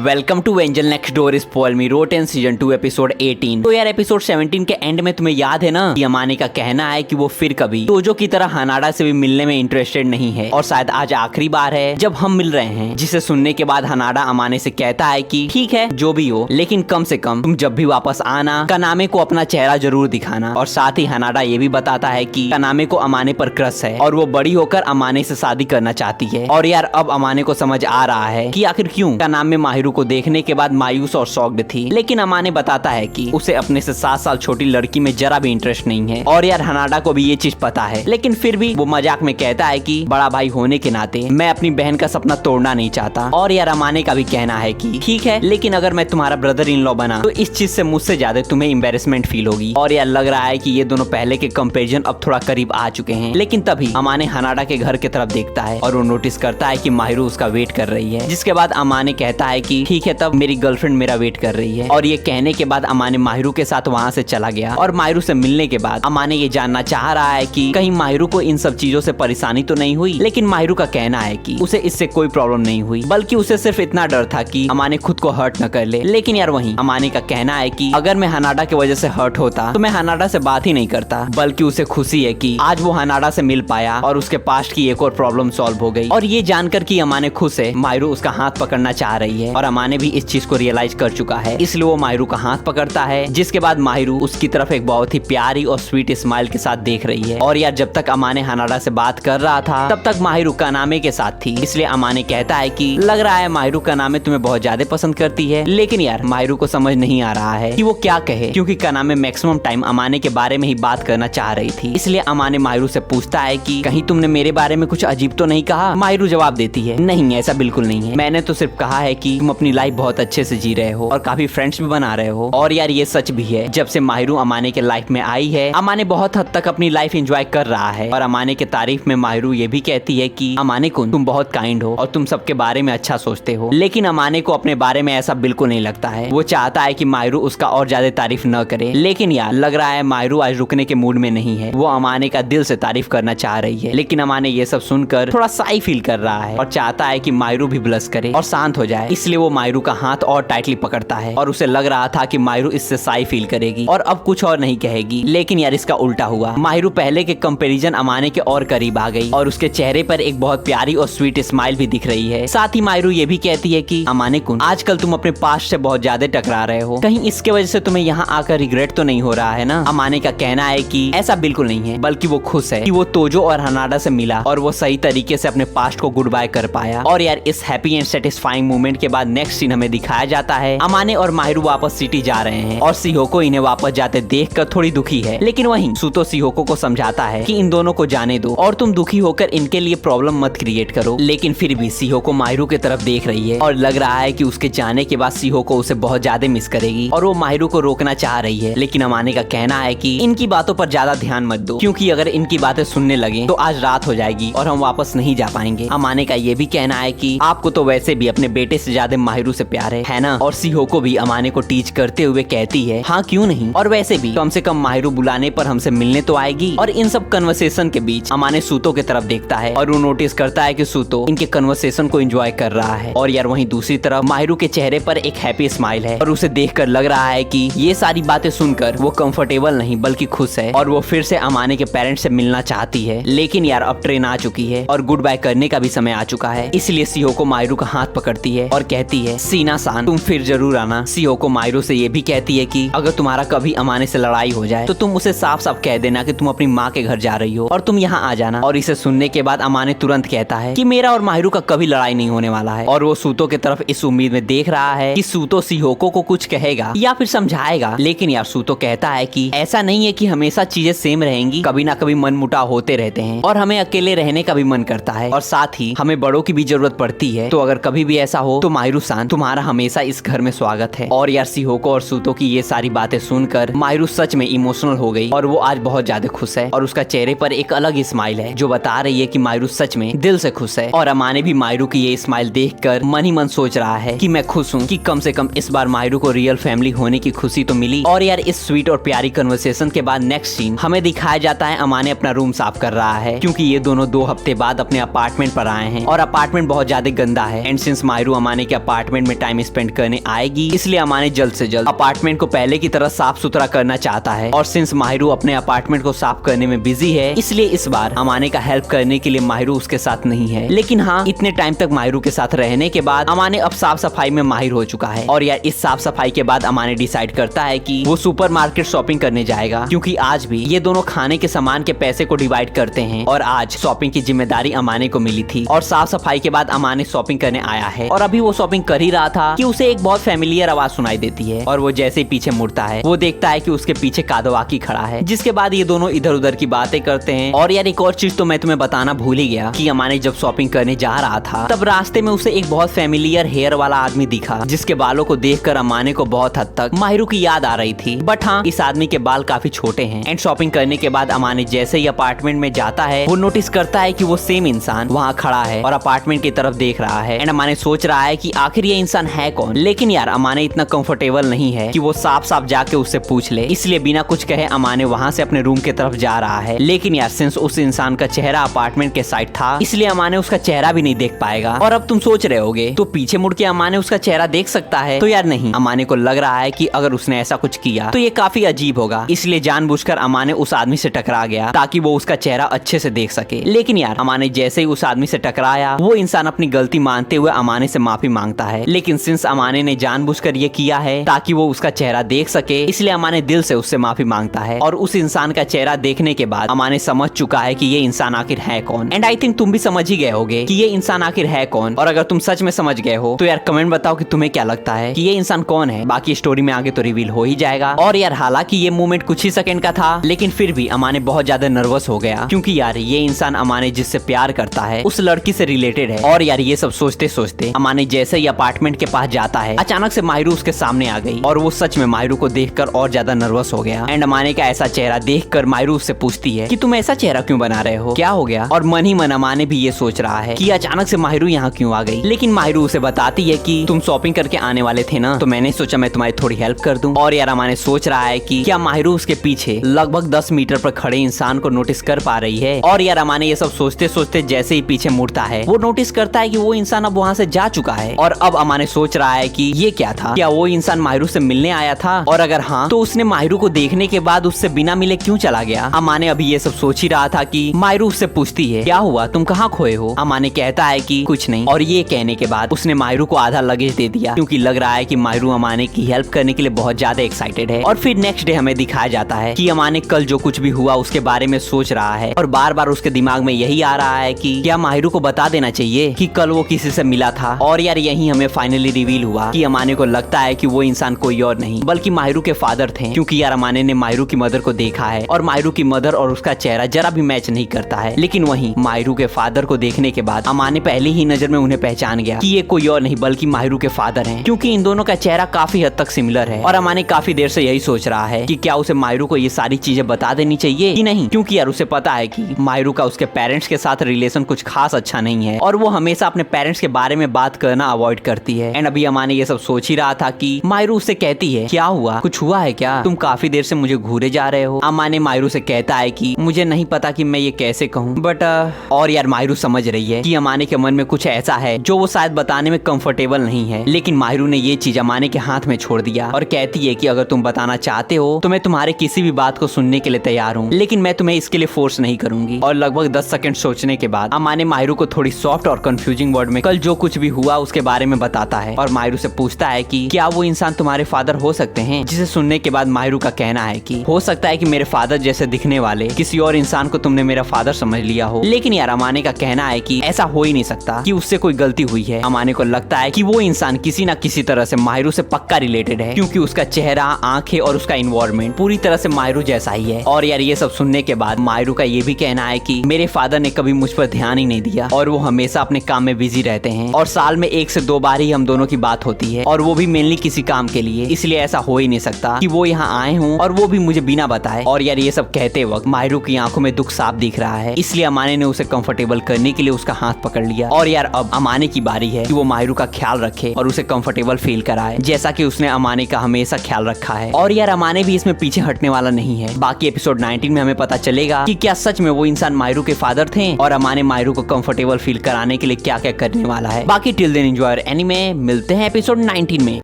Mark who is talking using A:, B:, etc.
A: Welcome to Angel Next Door Spoil Me Rotten season 2 episode 18। तो यार episode 17 के and में तुम्हें याद है ना कि अमाने का कहना है कि वो फिर कभी तोजो की तरह हनाडा से भी मिलने में इंटरेस्टेड नहीं है और शायद आज आखिरी बार है जब हम मिल रहे हैं। जिसे सुनने के बाद हनाडा अमाने से कहता है कि ठीक है जो भी हो, लेकिन कम से कम तुम जब भी वापस आना कानामे को अपना चेहरा जरूर दिखाना। और साथ ही हनाडा ये भी बताता है कि कानामे को अमाने पर क्रश है और वो बड़ी होकर अमाने से शादी करना चाहती है। और यार अब अमाने को समझ आ रहा है कि आखिर क्यों कानामे माहिरू को देखने के बाद मायूस और शॉक्ड थी। लेकिन अमाने बताता है कि उसे अपने से 7 साल छोटी लड़की में जरा भी इंटरेस्ट नहीं है। और यार हनाडा को भी ये चीज पता है, लेकिन फिर भी वो मजाक में कहता है कि बड़ा भाई होने के नाते मैं अपनी बहन का सपना तोड़ना नहीं चाहता। और यार अमाने का भी कहना है कि ठीक है, लेकिन अगर मैं तुम्हारा ब्रदर इन लॉ बना तो इस चीज से मुझसे ज्यादा तुम्हें एम्बेरसमेंट फील होगी। और यार लग रहा है कि ये दोनों पहले के कंपेरिजन अब थोड़ा करीब आ चुके हैं। लेकिन तभी अमाने हनाडा के घर की तरफ देखता है और वो नोटिस करता है कि माहिरू उसका वेट कर रही है। जिसके बाद अमाने कहता है कि ठीक है, तब मेरी गर्लफ्रेंड मेरा वेट कर रही है। और ये कहने के बाद अमाने माहिरू के साथ वहाँ से चला गया। और माहिरू से मिलने के बाद अमाने ये जानना चाह रहा है कि कहीं माहिरू को इन सब चीजों से परेशानी तो नहीं हुई। लेकिन माहिरू का कहना है कि उसे इससे कोई प्रॉब्लम नहीं हुई, बल्कि उसे सिर्फ इतना डर था कि अमाने खुद को हर्ट न कर ले। लेकिन यार वहीं अमाने का कहना है कि अगर मैं हनाडा की वजह से हर्ट होता तो मैं हनाडा से बात ही नहीं करता, बल्कि उसे खुशी है कि आज वो हनाडा से मिल पाया और उसके पास्ट की एक और प्रॉब्लम सॉल्व हो गई। और ये जानकर कि अमाने खुश है, माहिरू उसका हाथ पकड़ना चाह रही है और अमाने भी इस चीज को रियलाइज कर चुका है, इसलिए वो माहिरू का हाथ पकड़ता है। जिसके बाद माहिरू उसकी तरफ एक बहुत ही प्यारी और स्वीट स्माइल के साथ देख रही है। और यार जब तक अमाने हनाडा से बात कर रहा था तब तक माहिरू कानामे के साथ थी, इसलिए अमाने कहता है कि लग रहा है माहिरू कानामे तुम्हें बहुत ज्यादा पसंद करती है। लेकिन यार माहिरू को समझ नहीं आ रहा है कि वो क्या कहे, क्योंकि कानामे मैक्सिमम टाइम अमाने के बारे में ही बात करना चाह रही थी। इसलिए अमाने माहिरू से पूछता है कि कहीं तुमने मेरे बारे में कुछ अजीब तो नहीं कहा। माहिरू जवाब देती है नहीं, ऐसा बिल्कुल नहीं है, मैंने तो सिर्फ कहा है कि तुम अपनी लाइफ बहुत अच्छे से जी रहे हो और काफी फ्रेंड्स भी बना रहे हो। और यार ये सच भी है, जब से माहिरू अमाने के लाइफ में आई है अमाने बहुत हद तक अपनी लाइफ एंजॉय कर रहा है। और अमाने के तारीफ में माहिरू ये भी कहती है कि अमाने कुन तुम बहुत काइंड हो और तुम सबके बारे में अच्छा सोचते हो। लेकिन अमाने को अपने बारे में ऐसा बिल्कुल नहीं लगता है। वो चाहता है कि माहिरू उसका और ज्यादा तारीफ न करे। लेकिन यार लग रहा है माहिरू आज रुकने के मूड में नहीं है, वो अमाने का दिल से तारीफ करना चाह रही है। लेकिन अमाने ये सब सुनकर थोड़ा साई फील कर रहा है और चाहता है कि माहिरू भी ब्लश करे और शांत हो जाए। इसलिए वो माहिरू का हाथ और टाइटली पकड़ता है और उसे लग रहा था कि माहिरू इससे साई फील करेगी और अब कुछ और नहीं कहेगी। लेकिन यार इसका उल्टा हुआ, माहिरू पहले के कंपैरिजन अमाने के और करीब आ गई और उसके चेहरे पर एक बहुत प्यारी और स्वीट स्माइल भी दिख रही है। साथ ही माहिरू ये भी कहती है कि अमाने कुन आजकल तुम अपने पास्ट से बहुत ज्यादा टकरा रहे हो, कहीं इसके वजह से तुम्हें यहाँ आकर रिग्रेट तो नहीं हो रहा है ना। अमाने का कहना है कि ऐसा बिल्कुल नहीं है, बल्कि वो खुश है कि वो तोजो और हनाडा से मिला और वो सही तरीके से अपने पास्ट को गुड बाय कर पाया। और यार इस हैप्पी एंड सेटिस्फाइंग मोमेंट के बाद नेक्स्ट सीन हमें दिखाया जाता है अमाने और माहिरू वापस सिटी जा रहे हैं और शिहोको इन्हें वापस जाते देखकर थोड़ी दुखी है। लेकिन वहीं सूतो शिहोको को समझाता है कि इन दोनों को जाने दो और तुम दुखी होकर इनके लिए प्रॉब्लम मत क्रिएट करो। लेकिन फिर भी शिहोको माहिरू की तरफ देख रही है और लग रहा है कि उसके जाने के बाद शिहोको उसे बहुत ज्यादा मिस करेगी और वो माहिरू को रोकना चाह रही है। लेकिन अमाने का कहना है कि इनकी बातों पर ज्यादा ध्यान मत दो, क्योंकि अगर इनकी बातें सुनने लगे तो आज रात हो जाएगी और हम वापस नहीं जा पाएंगे। अमाने का ये भी कहना है कि आपको तो वैसे भी अपने बेटे से ज्यादा माहिरू से प्यार है ना। और शिहोको भी अमाने को टीच करते हुए कहती है हाँ क्यों नहीं, और वैसे भी कम से कम माहिरू बुलाने पर हमसे मिलने तो आएगी। और इन सब कन्वर्सेशन के बीच अमाने सूतो की तरफ देखता है और वो नोटिस करता है कि सूतो इनके कन्वर्सेशन को एंजॉय कर रहा है। और यार वहीं दूसरी तरफ माहिरू के चेहरे पर एक हैप्पी स्माइल है और उसे देखकर लग रहा है कि ये सारी बातें सुनकर वो कंफर्टेबल नहीं बल्कि खुश है और वो फिर से अमाने के पेरेंट्स से मिलना चाहती है। लेकिन यार अब ट्रेन आ चुकी है और गुड बाय करने का भी समय आ चुका है, इसलिए शिहोको माहिरू का हाथ पकड़ती है और कहती है सीना सान तुम फिर जरूर आना। शिहोको माहिरू से ये भी कहती है कि अगर तुम्हारा कभी अमाने से लड़ाई हो जाए तो तुम उसे साफ साफ कह देना कि तुम अपनी माँ के घर जा रही हो और तुम यहाँ आ जाना। और इसे सुनने के बाद अमाने तुरंत कहता है कि मेरा और माहिरू का कभी लड़ाई नहीं होने वाला है। और वो सूतो की तरफ इस उम्मीद में देख रहा है कि सूतो शिहोको को कुछ कहेगा या फिर समझाएगा। लेकिन यार सूतो कहता है कि ऐसा नहीं है कि हमेशा चीजें सेम रहेंगी, कभी ना कभी मनमुटाव होते रहते हैं और हमें अकेले रहने का भी मन करता है और साथ ही हमें बड़ों की भी जरूरत पड़ती है। तो अगर कभी भी ऐसा हो तो माहिरू सान तुम्हारा हमेशा इस घर में स्वागत है। और यार शिहोको और सूतो की ये सारी बातें सुनकर माहिरू सच में इमोशनल हो गई और वो आज बहुत ज्यादा खुश है और उसका चेहरे पर एक अलग स्माइल है जो बता रही है कि माहिरू सच में दिल से खुश है। और अमाने भी माहिरू की ये स्माइल देखकर मन ही मन सोच रहा है कि मैं खुश हूँ कि कम से कम इस बार माहिरू को रियल फैमिली होने की खुशी तो मिली। और यार इस स्वीट और प्यारी कन्वर्सेशन के बाद नेक्स्ट सीन हमें दिखाया जाता है अमाने अपना रूम साफ कर रहा है, क्योंकि ये दोनों 2 हफ्ते बाद अपने अपार्टमेंट पर आए हैं और अपार्टमेंट बहुत ज्यादा गंदा है। एंड सिंस माहिरू अमाने के अपार्टमेंट में टाइम स्पेंड करने आएगी, इसलिए अमाने जल्द से जल्द अपार्टमेंट को पहले की तरह साफ सुथरा करना चाहता है। और सिंस माहिरू अपने अपार्टमेंट को साफ करने में बिजी है, इसलिए इस बार अमाने का हेल्प करने के लिए माहिरू उसके साथ नहीं है। लेकिन हाँ, इतने टाइम तक माहिरू के साथ रहने के बाद अमाने अब साफ सफाई में माहिर हो चुका है। और यार इस साफ सफाई के बाद अमाने डिसाइड करता है कि वो सुपरमार्केट शॉपिंग करने जाएगा, क्योंकि आज भी ये दोनों खाने के सामान के पैसे को डिवाइड करते हैं और आज शॉपिंग की जिम्मेदारी अमाने को मिली थी। और साफ सफाई के बाद अमाने शॉपिंग करने आया है और अभी वो शॉपिंग कर ही रहा था कि उसे एक बहुत फैमिलियर आवाज सुनाई देती है और वो जैसे ही पीछे मुड़ता है वो देखता है कि उसके पीछे कादवाकी खड़ा है। जिसके बाद ये दोनों इधर उधर की बातें करते हैं। और यार एक और चीज तो मैं तुम्हें बताना भूल ही गया कि अमाने जब शॉपिंग करने जा रहा था तब रास्ते में उसे एक बहुत फैमिलियर हेयर वाला आदमी दिखा, जिसके बालों को देखकर अमाने को बहुत हद तक माहिरू की याद आ रही थी। बट हाँ, इस आदमी के बाल काफी छोटे हैं। एंड शॉपिंग करने के बाद अमाने जैसे ही अपार्टमेंट में जाता है वो नोटिस करता है कि वो सेम इंसान वहाँ खड़ा है और अपार्टमेंट की तरफ देख रहा है। एंड अमाने सोच रहा है कि आखिर ये इंसान है कौन। लेकिन यार अमाने इतना कंफर्टेबल नहीं है कि वो साफ साफ जाके उससे पूछ ले, इसलिए बिना कुछ कहे अमाने वहाँ से अपने रूम की तरफ जा रहा है। लेकिन यार सिंस उस इंसान का चेहरा अपार्टमेंट के साइड था, इसलिए अमाने उसका चेहरा भी नहीं देख पाएगा। और अब तुम सोच रहे होगे तो पीछे मुड़ के अमाने उसका चेहरा देख सकता है? तो यार नहीं, अमाने को लग रहा है कि अगर उसने ऐसा कुछ किया तो ये काफी अजीब होगा, इसलिए जानबूझकर अमाने उस आदमी से टकरा गया ताकि वो उसका चेहरा अच्छे से देख सके। लेकिन यार अमाने जैसे ही उस आदमी से टकराया वो इंसान अपनी गलती मानते हुए अमाने से माफी मांगता है। लेकिन सिंस अमाने ने जानबूझकर ये किया है ताकि वो उसका चेहरा देख सके, इसलिए अमाने दिल से उससे माफी मांगता है। और उस इंसान का चेहरा देखने के बाद अमाने समझ चुका है कि ये इंसान आखिर है कौन। एंड आई थिंक तुम भी समझ ही गए होगे कि ये इंसान आखिर है कौन। और अगर तुम सच में समझ गए हो तो यार कमेंट बताओ कि तुम्हें क्या लगता है कि ये इंसान कौन है। बाकी स्टोरी में आगे तो रिवील हो ही जाएगा। और यार हालांकि ये मूवमेंट कुछ ही सेकंड का था, लेकिन फिर भी अमाने बहुत ज्यादा नर्वस हो गया, क्योंकि यार ये इंसान अमाने जिससे प्यार करता है उस लड़की से रिलेटेड है। और यार ये सब सोचते सोचते अमाने जैसे ही अपार्टमेंट के पास जाता है अचानक से माहिरू उसके सामने आ गई और वो सच में माहिरू को देखकर और ज्यादा नर्वस हो गया। एंड अमाने का ऐसा चेहरा देखकर माहिरू उससे पूछती है कि तुम ऐसा चेहरा क्यों बना रहे हो, क्या हो गया? और मन ही मन अमाने भी ये सोच रहा है कि अचानक से माहिरू यहाँ क्यों आ गई। लेकिन माहिरू उसे बताती है कि तुम शॉपिंग करके आने वाले थे ना, तो मैंने सोचा मैं तुम्हारी थोड़ी हेल्प कर दूं। और यार अमाने सोच रहा है कि क्या माहिरू उसके पीछे लगभग 10 मीटर पर खड़े इंसान को नोटिस कर पा रही है। और यार अमाने ये सब सोचते सोचते जैसे ही पीछे मुड़ता है वो नोटिस करता है कि वो इंसान अब वहाँ से जा चुका है। और अब अमाने सोच रहा है कि ये क्या था, क्या वो इंसान माहिरू से मिलने आया था? और अगर हाँ तो उसने माहिरू को देखने के बाद उससे बिना मिले क्यों चला गया? अमाने अभी ये सब सोच ही रहा था कि माहिरू उससे पूछती है क्या हुआ, तुम कहाँ खोए हो? अमाने कहता है कि कुछ नहीं। और ये कहने के बाद उसने माहिरू को आधा लगेज दे दिया, क्योंकि लग रहा है कि माहिरू अमाने की हेल्प करने के लिए बहुत ज्यादा एक्साइटेड है। और फिर नेक्स्ट डे हमें दिखाया जाता है कि अमाने कल जो कुछ भी हुआ उसके बारे में सोच रहा है और बार बार उसके दिमाग में यही आ रहा है कि क्या माहिरू को बता देना चाहिए कि कल वो किसी से मिला था। और यार यही हमें फाइनली रिवील हुआ कि अमाने को लगता है कि वो इंसान कोई और नहीं बल्कि माहिरू के फादर थे, क्योंकि यार अमाने ने माहिरू की मदर को देखा है और माहिरू की मदर और उसका चेहरा जरा भी मैच नहीं करता है। लेकिन वहीं माहिरू के फादर को देखने के बाद अमाने पहली ही नजर में उन्हें पहचान गया कि ये कोई और नहीं बल्कि माहिरू के फादर हैं, क्योंकि इन दोनों का चेहरा काफी हद तक सिमिलर है। और अमाने काफी देर से यही सोच रहा है कि क्या उसे माहिरू को ये सारी चीजें बता देनी चाहिए कि नहीं, क्योंकि यार उसे पता है कि माहिरू का उसके पेरेंट्स के साथ रिलेशन कुछ खास अच्छा नहीं है और वो हमेशा अपने पेरेंट्स के बारे में बात करना अवॉइड करती है। एंड अभी अमाने ये सब सोच ही रहा था कि माहिरू उससे कहती है क्या हुआ, कुछ हुआ है क्या, तुम काफी देर से मुझे घूरे जा रहे हो। अमाने माहिरू से कहता है कि मुझे नहीं पता कि मैं ये कैसे कहूँ, बट और यार माहिरू समझ रही है कि अमाने के मन में कुछ ऐसा है जो वो शायद बताने में कंफर्टेबल नहीं है। लेकिन माहिरू ने ये चीज अमाने के हाथ में छोड़ दिया और कहती है कि अगर तुम बताना चाहते हो तो मैं तुम्हारे किसी भी बात को सुनने के लिए तैयार हूँ, लेकिन मैं तुम्हें इसके लिए फोर्स नहीं करूंगी। और लगभग 10 सेकंड सोचने के बाद अमाने माहिरू को थोड़ी सॉफ्ट और कंफ्यूजिंग वर्ड में कल जो कुछ भी हुआ उसके बारे में बताता है और माहिरू से पूछता है कि क्या वो इंसान तुम्हारे फादर हो सकते हैं। जिसे सुनने के बाद माहिरू का कहना है कि हो सकता है कि मेरे फादर जैसे दिखने वाले किसी और इंसान को तुमने मेरा फादर समझ लिया हो। लेकिन यार अमाने का कहना है कि ऐसा हो ही नहीं सकता, कि उससे कोई गलती हुई है। अमाने को लगता है कि वो इंसान किसी न किसी तरह से माहिरू से पक्का रिलेटेड है, क्योंकि उसका चेहरा, आंखें और उसका इन्वायरमेंट पूरी तरह से माहिरू जैसा ही है। और यार ये सब सुनने के बाद माहिरू का ये भी कहना है कि मेरे फादर ने कभी मुझ पर ध्यान ही नहीं दिया और वो हमेशा अपने काम में बिजी रहते हैं और साल में 1 से 2 बार ही हम दोनों की बात होती है और वो भी मेनली किसी काम के लिए, इसलिए ऐसा हो ही नहीं सकता कि वो यहाँ आए हों और वो भी मुझे बिना बताए। और यार ये सब कहते वक्त माहिरू की आंखों में दुख साफ दिख रहा है, इसलिए अमाने ने उसे कंफर्टेबल करने के लिए उसका हाथ पकड़ लिया। और यार अब अमाने की बारी है कि वो माहिरू का ख्याल रखे और उसे कंफर्टेबल फील कराए, जैसा कि उसने अमाने का हमेशा ख्याल रखा है। और यार अमाने भी इसमें पीछे हटने वाला नहीं है। बाकी एपिसोड 19 में हमें पता चलेगा कि क्या सच में वो इंसान माहिरू के फादर थे और अमाने माहिरू को कंफर्टेबल फील कराने के लिए क्या क्या करने वाला है। बाकी टिल देन एंजॉय एनीमे। मिलते हैं एपिसोड 19 में।